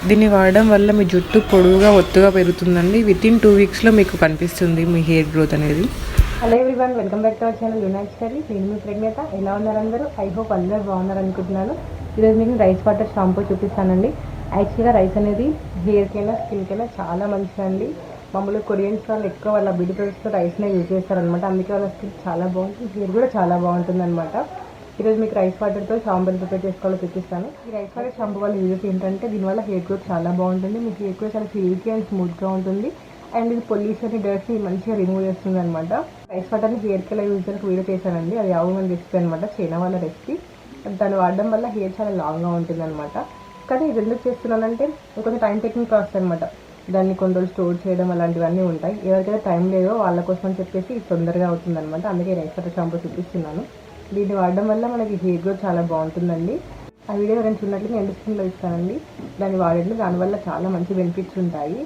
దీన్ని వాడడం వల్ల మీ జుట్టు పొడవుగా ఒత్తుగా పెరుగుతుందండి. వితిన్ 2 వీక్స్లో మీకు కనిపిస్తుంది మీ హెయిర్ గ్రోత్ అనేది. Hello everyone, welcome back to our channel unite study. నేను మీ ప్రెగ్నెంట్. ఎలా ఉన్నారు అందరూ? ఐ హోప్ అందరూ బాగున్నారు అనుకుంటున్నాను. ఈరోజు మీకు రైస్ వాటర్ షాంపూ చూపిస్తానండి. యాక్చువల్గా రైస్ అనేది హెయిర్కైనా స్కిన్కైనా చాలా మంచిదండి. మామూలుగా కొరియన్స్ వాళ్ళు ఎక్కువ వాళ్ళ బ్యూటీ ప్రొడక్ట్స్తో రైస్నే యూజ్ చేస్తారనమాట. అందుకే వాళ్ళ స్కిన్ చాలా బాగుంటుంది, హెయిర్ కూడా చాలా బాగుంటుంది అనమాట. ఈరోజు మీకు రైస్ వాటర్తో షాంపూని ప్రిపేర్ చేసుకోవాలో చూపిస్తాను. ఈ రైస్ వాటర్ షాంపూ వల్ల యూజెస్ ఏంటంటే దీనివల్ల హెయిర్ గ్రోత్ చాలా బాగుంటుంది. మీ హెయిర్ గ్రోత్ చాలా సిల్కీ అండ్ స్మూత్గా ఉంటుంది. అండ్ ఇది పొల్యూషన్ డర్ట్ని మంచిగా రిమూవ్ చేస్తుంది అనమాట. రైస్ వాటర్ని హెయిర్కి ఎలా యూజ్ చేయడానికి వీడియో చేశానండి. అది యావమని రెసిపీ అనమాట, చైనా వాళ్ళ రెసిపీ. దాన్ని వాడడం వల్ల హెయిర్ చాలా లాంగ్గా ఉంటుంది అనమాట. కానీ ఇది ఎందుకు చేస్తున్నానంటే కొంచెం టైం టేకింగ్ ప్రాసెస్ అనమాట. దాన్ని కొన్ని రోజులు స్టోర్ చేయడం అలాంటివన్నీ ఉంటాయి. ఎవరికైతే టైం లేదో వాళ్ళ కోసం అని చెప్పేసి ఇది తొందరగా అవుతుంది అనమాట. అందుకే రైస్ వాటర్ షాంపూ చూపిస్తున్నాను. దీన్ని వాడడం వల్ల మనకి హెయిర్ గ్రోత్ చాలా బాగుంటుందండి. ఆ వీడియో ఎవరైనా చూడట్లయితే నేను డిస్క్రిప్షన్లో ఇస్తానండి. దాన్ని వాడండి, దానివల్ల చాలా మంచి బెనిఫిట్స్ ఉంటాయి.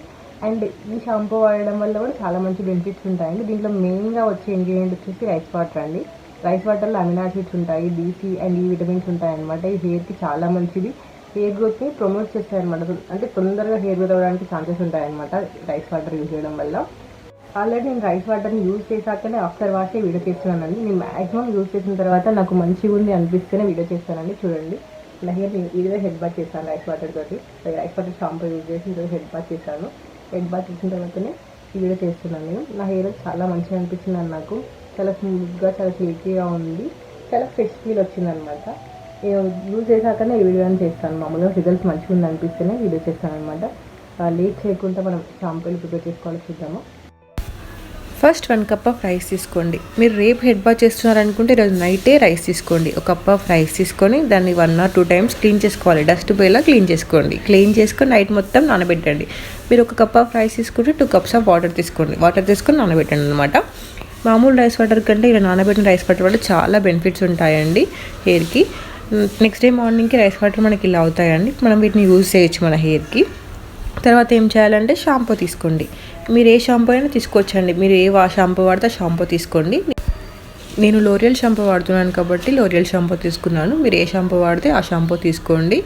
అండ్ ఈ షాంపూ వాడడం వల్ల కూడా చాలా మంచి బెనిఫిట్స్ ఉంటాయండి. దీంట్లో మెయిన్గా వచ్చే ఇంగ్రీడియంట్ వచ్చేసి రైస్ వాటర్ అండి. రైస్ వాటర్లో అమినో యాసిడ్స్ ఉంటాయి, డీసీ అండ్ ఈ విటమిన్స్ ఉంటాయి అనమాట. ఈ హెయిర్కి చాలా మంచిది. హెయిర్ గ్రోత్ని ప్రమోట్ చేస్తాయి అనమాట. అంటే తొందరగా హెయిర్ గ్రోత్ అవ్వడానికి ఛాన్సెస్ ఉంటాయన్నమాట రైస్ వాటర్ యూజ్ చేయడం వల్ల. ఆల్రెడీ నేను రైస్ వాటర్ని యూజ్ చేశాకనే ఆఫ్టర్ వాషే వీడియో చేస్తున్నానండి. నేను మ్యాక్సిమం యూజ్ చేసిన తర్వాత నాకు మంచిగా ఉంది అనిపిస్తేనే వీడియో చేస్తానండి. చూడండి, నా హెయిర్ నేను ఈరోజు హెడ్ బాత్ చేశాను రైస్ వాటర్ తోటి. రైస్ వాటర్ షాంపూ యూజ్ చేసి ఈరోజు హెడ్ బాత్ చేశాను. హెడ్ బాత్ చేసిన తర్వాతనే ఈ వీడియో చేస్తున్నాను నేను. నా హెయిర్ చాలా మంచిగా అనిపించింది అని నాకు. చాలా స్మూత్గా, చాలా సిల్కీగా ఉంది. చాలా ఫ్రెష్ ఫీల్ వచ్చింది అనమాట. యూజ్ చేశాకనే ఈ వీడియో చేస్తాను. మామూలుగా రిజల్ట్స్ మంచిగా ఉంది అనిపిస్తేనే వీడియో చేస్తాను అనమాట. లేట్ చేయకుండా మనం షాంపూలు ప్రిపేర్ చేసుకోవాలో చూద్దాము. ఫస్ట్ 1 కప్ ఆఫ్ రైస్ తీసుకోండి. మీరు రేపు హెడ్ బాత్ చేస్తున్నారనుకుంటే ఈరోజు నైటే రైస్ తీసుకోండి. 1 కప్ ఆఫ్ రైస్ తీసుకొని దాన్ని 1 or 2 times క్లీన్ చేసుకోవాలి. డస్ట్ పోయేలా క్లీన్ చేసుకోండి. క్లీన్ చేసుకొని నైట్ మొత్తం నానబెట్టండి. మీరు 1 కప్ ఆఫ్ రైస్ తీసుకుంటే 2 cups ఆఫ్ వాటర్ తీసుకోండి. వాటర్ తీసుకొని నానబెట్టండి అనమాట. మామూలు రైస్ వాటర్ కంటే ఇలా నానబెట్టిన రైస్ వాటర్ వల్ల చాలా బెనిఫిట్స్ ఉంటాయండి హెయిర్కి. నెక్స్ట్ డే మార్నింగ్కి రైస్ వాటర్ మనకి ఇలా అవుతాయండి. మనం వీటిని యూజ్ చేయొచ్చు మన హెయిర్కి. తర్వాత ఏం చేయాలంటే షాంపూ తీసుకోండి. మీరు ఏ షాంపూ అయినా తీసుకోవచ్చండి. మీరు ఏ షాంపూ వాడితే షాంపూ తీసుకోండి. నేను లోరియల్ షాంపూ వాడుతున్నాను కాబట్టి లోరియల్ షాంపూ తీసుకున్నాను. మీరు ఏ షాంపూ వాడితే ఆ షాంపూ తీసుకోండి.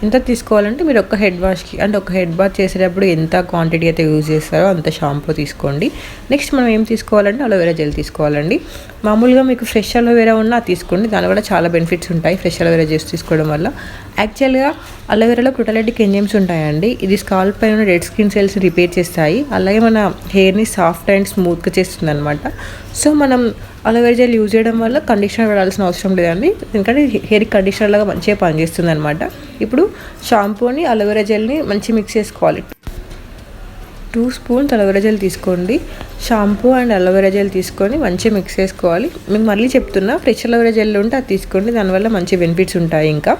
ఎంత తీసుకోవాలంటే మీరు ఒక హెడ్ వాష్కి అంటే ఒక హెడ్ బాత్ చేసేటప్పుడు ఎంత క్వాంటిటీ అయితే యూజ్ చేస్తారో అంత షాంపూ తీసుకోండి. నెక్స్ట్ మనం ఏం తీసుకోవాలంటే అలోవెరా జెల్ తీసుకోవాలండి. మామూలుగా మీకు ఫ్రెష్ అలోవెరా ఉన్నా తీసుకోండి. దానివల్ల చాలా బెనిఫిట్స్ ఉంటాయి ఫ్రెష్ అలోవెరా జెల్స్ తీసుకోవడం వల్ల. యాక్చువల్గా అలోవెరాలో ప్రోటలైటిక్ ఎంజైమ్స్ ఉంటాయండి. ఇది స్కాల్ప్ పైన ఉన్న డెడ్ స్కిన్ సెల్స్ రిపేర్ చేస్తాయి. అలాగే మన హెయిర్ని సాఫ్ట్ అండ్ స్మూత్గా చేస్తుంది అనమాట. సో మనం అలోవెరా జెల్ యూజ్ చేయడం వల్ల కండిషనర్ వాడాల్సిన అవసరం లేదండి. ఎందుకంటే హెయిర్ కండిషనర్ లాగా మంచిగా పనిచేస్తుంది అనమాట. ఇప్పుడు షాంపూని అలోవెరా జెల్ని మంచిగా మిక్స్ చేసుకోవాలి. 2 spoons అలోవెరా జెల్ తీసుకోండి. షాంపూ అండ్ అలోవెరా జెల్ తీసుకొని మంచిగా మిక్స్ చేసుకోవాలి. మీకు మళ్ళీ చెప్తున్నా, ఫ్రెష్ అలోవెరా జెల్ ఉంటే అది తీసుకోండి. దానివల్ల మంచి బెనిఫిట్స్ ఉంటాయి. ఇంకా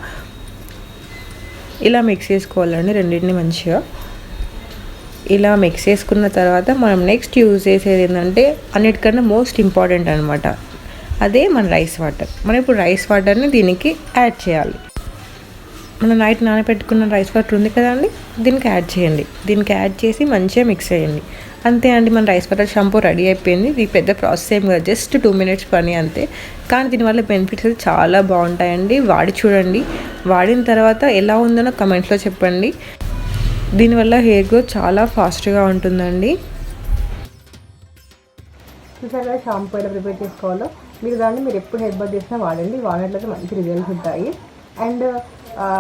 ఇలా మిక్స్ చేసుకోవాలండి రెండింటిని మంచిగా. ఇలా మిక్స్ చేసుకున్న తర్వాత మనం నెక్స్ట్ యూజ్ చేసేది ఏంటంటే అన్నిటికన్నా మోస్ట్ ఇంపార్టెంట్ అనమాట, అదే మన రైస్ వాటర్. మనం ఇప్పుడు రైస్ వాటర్ని దీనికి యాడ్ చేయాలి. మనం నైట్ నానబెట్టుకున్న రైస్ వాటర్ ఉంది కదండి, దీనికి యాడ్ చేయండి. దీనికి యాడ్ చేసి మంచిగా మిక్స్ చేయండి. అంతే అండి, మన రైస్ వాటర్ షాంపూ రెడీ అయిపోయింది. ఇది పెద్ద ప్రాసెస్ ఏం కాదు, జస్ట్ 2 minutes పని అంతే. కానీ దీనివల్ల బెనిఫిట్స్ అయితే చాలా బాగుంటాయండి. వాడి చూడండి. వాడిన తర్వాత ఎలా ఉందో కమెంట్స్లో చెప్పండి. దీనివల్ల హెయిర్ గ్రోత్ చాలా ఫాస్ట్గా ఉంటుందండి. చూసారు కదా షాంపూ ఎలా ప్రిపేర్ చేసుకోవాలో. మీరు ఎప్పుడు హెడ్ బాత్ చేసినా వాడండి. వాడినట్లయితే మంచి రిజల్ట్స్ ఉంటాయి. అండ్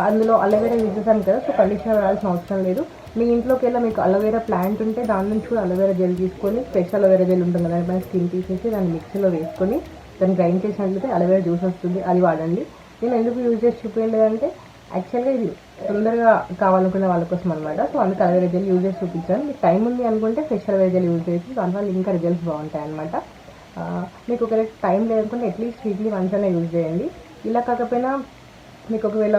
అందులో అలోవెరా యూజ్ చేసాను కదా, సో కండిషనర్ వాడాల్సిన అవసరం లేదు. మీ ఇంట్లోకి వెళ్ళి మీకు అలోవెరా ప్లాంట్ ఉంటే దాని నుంచి కూడా అలోవెరా జెల్ తీసుకొని, ఫ్రెష్ అలోవెరా జెల్ ఉంటుంది కదా, దాని స్కిన్ తీసేసి దాన్ని మిక్సీలో వేసుకొని దాన్ని గ్రైండ్ చేసినట్లయితే అలోవెరా జ్యూస్ వస్తుంది, అది వాడండి. నేను ఎందుకు యూజ్ చేసి చూపించలేదంటే యాక్చువల్గా ఇది తొందరగా కావాలనుకునే వాళ్ళ కోసం అనమాట. సో అందుకే అలోవెరా జెల్ యూజ్ చేసి చూపించాను. మీకు టైం ఉంది అనుకుంటే ఫ్రెష్ అలోవెరా జెల్ యూజ్ చేసి దానివల్ల ఇంకా రిజల్ట్స్ బాగుంటాయి అనమాట. మీకు ఒకవేళ టైం లేదనుకుంటే అట్లీస్ట్ వీక్లీ వన్స్ అయినా యూజ్ చేయండి. ఇలా కాకపోయినా మీకు ఒకవేళ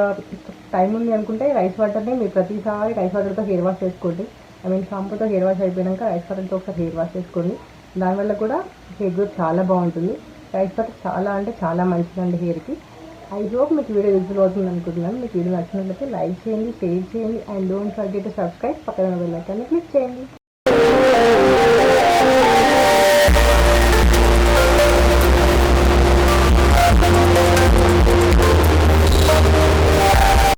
టైం ఉంది అనుకుంటే రైస్ వాటర్ని మీరు ప్రతిసారి రైస్ వాటర్తో హెయిర్ వాష్ చేసుకోండి. షాంపూతో హెయిర్ వాష్ అయిపోయాక రైస్ వాటర్తో ఒకసారి హెయిర్ వాష్ చేసుకోండి. దానివల్ల కూడా హెయిర్ గ్రోత్ చాలా బాగుంటుంది. రైస్ వాటర్ చాలా అంటే చాలా మంచిదండి హెయిర్కి. ఐ హోప్ మీకు వీడియో యూజ్ఫుల్ అవుతుంది అనుకుంటున్నాను. మీకు వీడియో నచ్చినట్లయితే లైక్ చేయండి, షేర్ చేయండి and don't forget to subscribe. పక్కన బెల్ ఐకాన్ని క్లిక్ చేయండి.